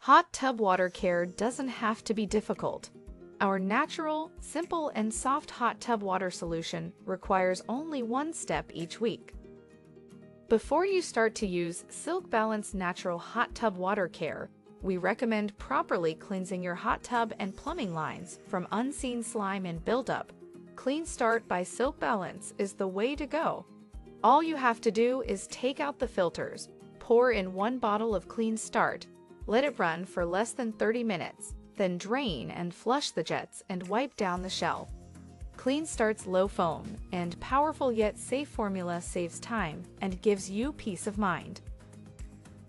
Hot tub water care doesn't have to be difficult. Our natural, simple, and soft hot tub water solution requires only one step each week. Before you start to use SilkBalance Natural Hot Tub Water Care, we recommend properly cleansing your hot tub and plumbing lines from unseen slime and buildup. Clean Start by SilkBalance is the way to go. All you have to do is take out the filters, pour in 1 bottle of Clean Start, let it run for less than 30 minutes, then drain and flush the jets and wipe down the shell. Clean Start's low foam and powerful yet safe formula saves time and gives you peace of mind.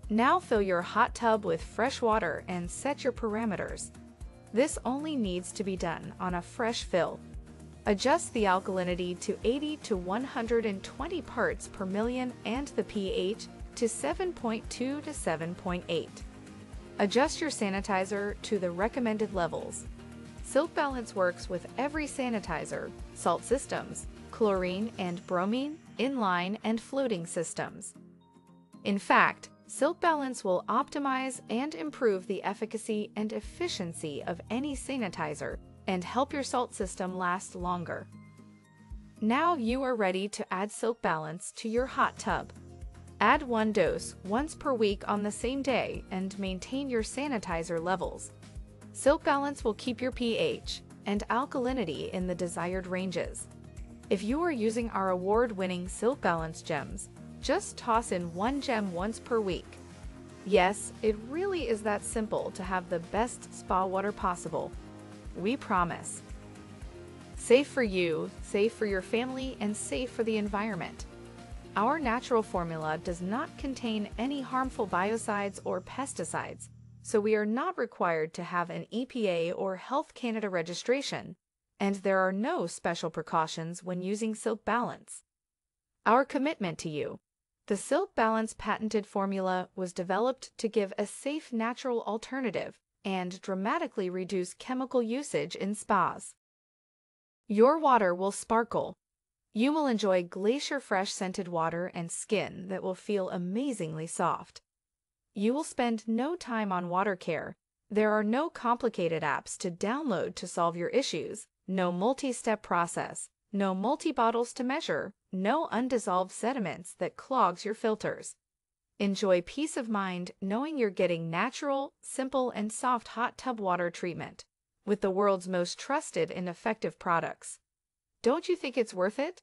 Now fill your hot tub with fresh water and set your parameters. This only needs to be done on a fresh fill. Adjust the alkalinity to 80 to 120 parts per million and the pH to 7.2 to 7.8. Adjust your sanitizer to the recommended levels. SilkBalance works with every sanitizer, salt systems, chlorine and bromine, inline and floating systems. In fact, SilkBalance will optimize and improve the efficacy and efficiency of any sanitizer and help your salt system last longer. Now you are ready to add SilkBalance to your hot tub. Add 1 dose once per week on the same day and maintain your sanitizer levels. SilkBalance will keep your pH and alkalinity in the desired ranges. If you are using our award-winning SilkBalance gems, just toss in 1 gem once per week. Yes, it really is that simple to have the best spa water possible. We promise. Safe for you, safe for your family, and safe for the environment. Our natural formula does not contain any harmful biocides or pesticides, so we are not required to have an EPA or Health Canada registration, and there are no special precautions when using SilkBalance. Our commitment to you. The SilkBalance patented formula was developed to give a safe natural alternative and dramatically reduce chemical usage in spas. Your water will sparkle. You will enjoy glacier-fresh scented water and skin that will feel amazingly soft. You will spend no time on water care. There are no complicated apps to download to solve your issues, no multi-step process, no multi-bottles to measure, no undissolved sediments that clogs your filters. Enjoy peace of mind knowing you're getting natural, simple, and soft hot tub water treatment with the world's most trusted and effective products. Don't you think it's worth it?